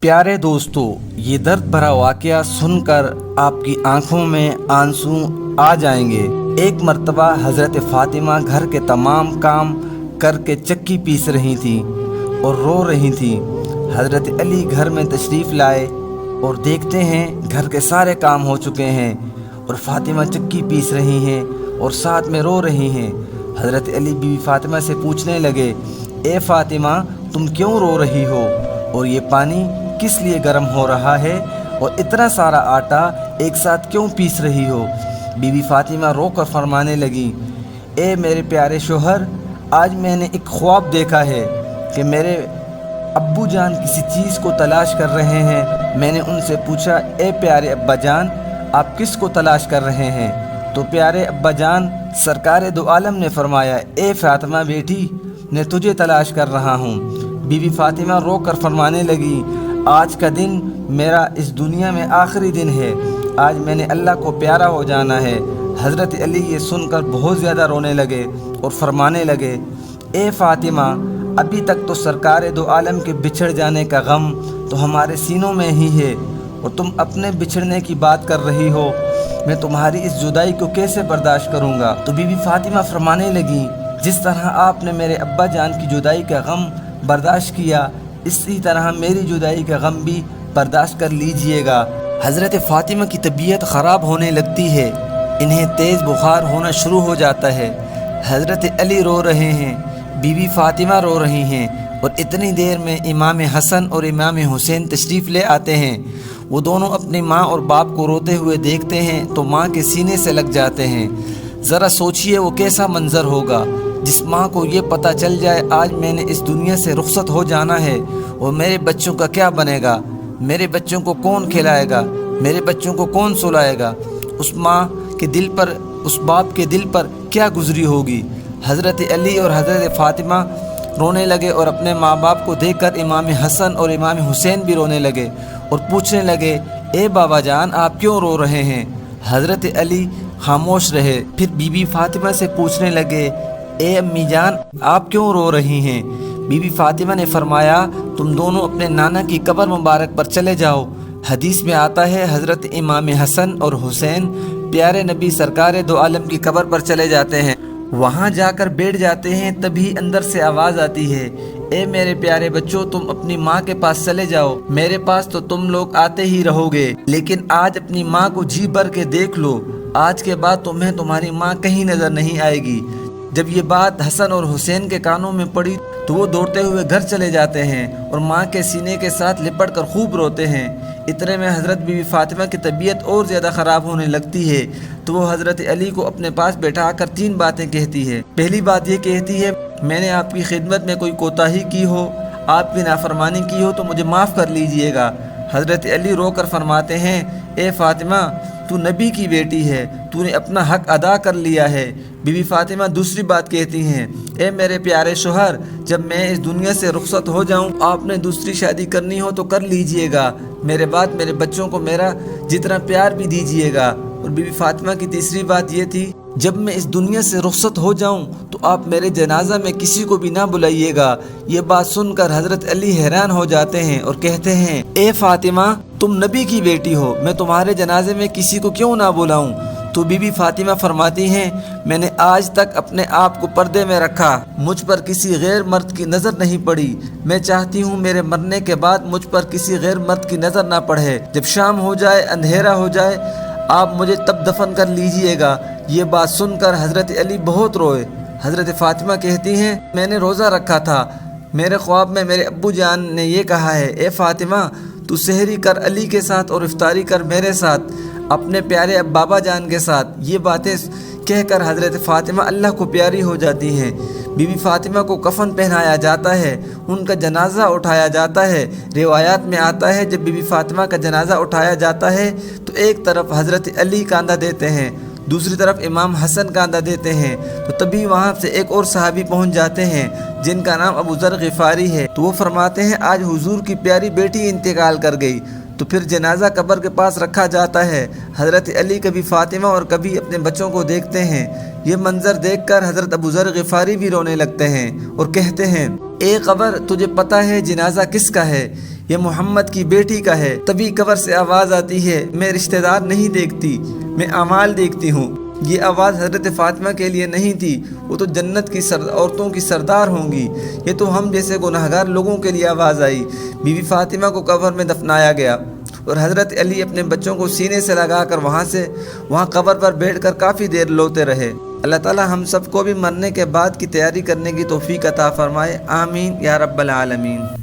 प्यारे दोस्तों, ये दर्द भरा वाक़या सुनकर आपकी आंखों में आंसू आ जाएंगे। एक मर्तबा हज़रत फ़ातिमा घर के तमाम काम करके चक्की पीस रही थी और रो रही थी। हज़रत अली घर में तशरीफ़ लाए और देखते हैं घर के सारे काम हो चुके हैं और फ़ातिमा चक्की पीस रही हैं और साथ में रो रही हैं। हज़रत अली बीवी फ़ातिमा से पूछने लगे, ए फ़ातिमा, तुम क्यों रो रही हो और ये पानी किस लिए गर्म हो रहा है और इतना सारा आटा एक साथ क्यों पीस रही हो? बीवी फ़ातिमा रो कर फरमाने लगी, ए मेरे प्यारे शोहर, आज मैंने एक ख्वाब देखा है कि मेरे अब्बू जान किसी चीज़ को तलाश कर रहे हैं। मैंने उनसे पूछा, ए प्यारे अब्बा जान, आप किस को तलाश कर रहे हैं? तो प्यारे अब्बा जान सरकार दो आलम ने फरमाया, ए फ़ातिमा बेटी, मैं तुझे तलाश कर रहा हूँ। बीवी फ़ातिमा रो कर फरमाने लगी, आज का दिन मेरा इस दुनिया में आखिरी दिन है, आज मैंने अल्लाह को प्यारा हो जाना है। हज़रत अली ये सुनकर बहुत ज़्यादा रोने लगे और फरमाने लगे, ए फ़ातिमा, अभी तक तो सरकार दो आलम के बिछड़ जाने का गम तो हमारे सीनों में ही है और तुम अपने बिछड़ने की बात कर रही हो। मैं तुम्हारी इस जुदाई को कैसे बर्दाश्त करूँगा? तो बीवी फ़ातिमा फरमाने लगी, जिस तरह आपने मेरे अब्बा जान की जुदाई का गम बर्दाश्त किया, इसी तरह मेरी जुदाई का गम भी बर्दाश्त कर लीजिएगा। हज़रत फ़ातिमा की तबीयत ख़राब होने लगती है, इन्हें तेज़ बुखार होना शुरू हो जाता है। हज़रत अली रो रहे हैं, बीवी फ़ातिमा रो रही हैं और इतनी देर में इमाम हसन और इमाम हुसैन तशरीफ़ ले आते हैं। वो दोनों अपनी माँ और बाप को रोते हुए देखते हैं तो माँ के सीने से लग जाते हैं। ज़रा सोचिए वो कैसा मंज़र होगा जिस माँ को ये पता चल जाए आज मैंने इस दुनिया से रुखसत हो जाना है और मेरे बच्चों का क्या बनेगा, मेरे बच्चों को कौन खिलाएगा, मेरे बच्चों को कौन सुलाएगा। उस माँ के दिल पर, उस बाप के दिल पर क्या गुजरी होगी। हज़रत अली और हज़रत फ़ातिमा रोने लगे और अपने माँ बाप को देखकर इमाम हसन और इमाम हुसैन भी रोने लगे और पूछने लगे, ए बाबा जान, आप क्यों रो रहे हैं? हज़रत अली खामोश रहे। फिर बीबी फ़ातिमा से पूछने लगे, ए अम्मी जान, आप क्यों रो रही हैं? बीबी फ़ातिमा ने फरमाया, तुम दोनों अपने नाना की कब्र मुबारक पर चले जाओ। हदीस में आता है हज़रत इमाम हसन और हुसैन प्यारे नबी सरकार दो आलम की कब्र पर चले जाते हैं। वहाँ जाकर बैठ जाते हैं, तभी अंदर से आवाज़ आती है, ए मेरे प्यारे बच्चों, तुम अपनी माँ के पास चले जाओ, मेरे पास तो तुम लोग आते ही रहोगे, लेकिन आज अपनी माँ को जी भर के देख लो, आज के बाद तुम्हें तुम्हारी माँ कहीं नज़र नहीं आएगी। जब ये बात हसन और हुसैन के कानों में पड़ी तो वो दौड़ते हुए घर चले जाते हैं और माँ के सीने के साथ लिपट कर खूब रोते हैं। इतने में हज़रत बीवी फ़ातिमा की तबीयत और ज़्यादा ख़राब होने लगती है तो वो हज़रत अली को अपने पास बैठा कर 3 बातें कहती है। पहली बात ये कहती है, मैंने आपकी खिदमत में कोई कोताही की हो, आपकी नाफरमानी की हो तो मुझे माफ़ कर लीजिएगा। हज़रत अली रो कर फरमाते हैं, ए फ़ातिमा, तू नबी की बेटी है, तूने अपना हक़ अदा कर लिया है। बीवी फ़ातिमा दूसरी बात कहती हैं, ए मेरे प्यारे शोहर, जब मैं इस दुनिया से रुखसत हो जाऊं, आपने दूसरी शादी करनी हो तो कर लीजिएगा, मेरे बाद मेरे बच्चों को मेरा जितना प्यार भी दीजिएगा। और बीवी फ़ातिमा की तीसरी बात ये थी, जब मैं इस दुनिया से रुखसत हो जाऊं तो आप मेरे जनाजा में किसी को भी ना बुलाइएगा। ये बात सुनकर हज़रत अली हैरान हो जाते हैं और कहते हैं, ए फ़ातिमा, तुम नबी की बेटी हो, मैं तुम्हारे जनाजे में किसी को क्यों ना बुलाऊं? तो बीबी फ़ातिमा फरमाती हैं, मैंने आज तक अपने आप को पर्दे में रखा, मुझ पर किसी गैर मर्द की नज़र नहीं पड़ी। मैं चाहती हूँ मेरे मरने के बाद मुझ पर किसी गैर मर्द की नज़र ना पड़े। जब शाम हो जाए, अंधेरा हो जाए, आप मुझे तब दफन कर लीजिएगा। ये बात सुनकर हज़रत अली बहुत रोए। हज़रत फ़ातिमा कहती हैं, मैंने रोज़ा रखा था, मेरे ख्वाब में मेरे अब्बू जान ने ये कहा है, ए फ़ातिमा, तू सहरी कर अली के साथ और इफ्तारी कर मेरे साथ, अपने प्यारे अब बाबा जान के साथ। ये बातें कहकर हज़रत फ़ातिमा अल्लाह को प्यारी हो जाती हैं। बीवी फ़ातिमा को कफ़न पहनाया जाता है, उनका जनाज़ा उठाया जाता है। रिवायात में आता है जब बीवी फ़ातिमा का जनाज़ा उठाया जाता है तो एक तरफ हज़रत अली कांधा देते हैं, दूसरी तरफ इमाम हसन कांधा देते हैं। तो तभी वहाँ से एक और सहाबी पहुँच जाते हैं जिनका नाम अबू ज़र ग़िफ़ारी है। तो वो फरमाते हैं, आज हुजूर की प्यारी बेटी इंतकाल कर गई। तो फिर जनाजा कब्र के पास रखा जाता है। हज़रत अली कभी फ़ातिमा और कभी अपने बच्चों को देखते हैं। ये मंज़र देखकर हज़रत अबू ज़र ग़िफ़ारी भी रोने लगते हैं और कहते हैं, ए कब्र, तुझे पता है जनाजा किसका है? یہ محمد کی بیٹی کا ہے۔ تبھی قبر سے آواز آتی ہے، میں رشتہ دار نہیں دیکھتی، میں اعمال دیکھتی ہوں۔ یہ آواز حضرت فاطمہ کے لیے نہیں تھی، وہ تو جنت کی عورتوں کی سردار ہوں گی۔ یہ تو ہم جیسے گناہگار لوگوں کے لیے آواز آئی۔ بی بی فاطمہ کو قبر میں دفنایا گیا اور حضرت علی اپنے بچوں کو سینے سے لگا کر وہاں قبر پر بیٹھ کر کافی دیر روتے رہے۔ اللہ تعالی ہم سب کو بھی مرنے کے بعد کی تیاری کرنے کی توفیق عطا فرمائے، آمین یا رب العالمین۔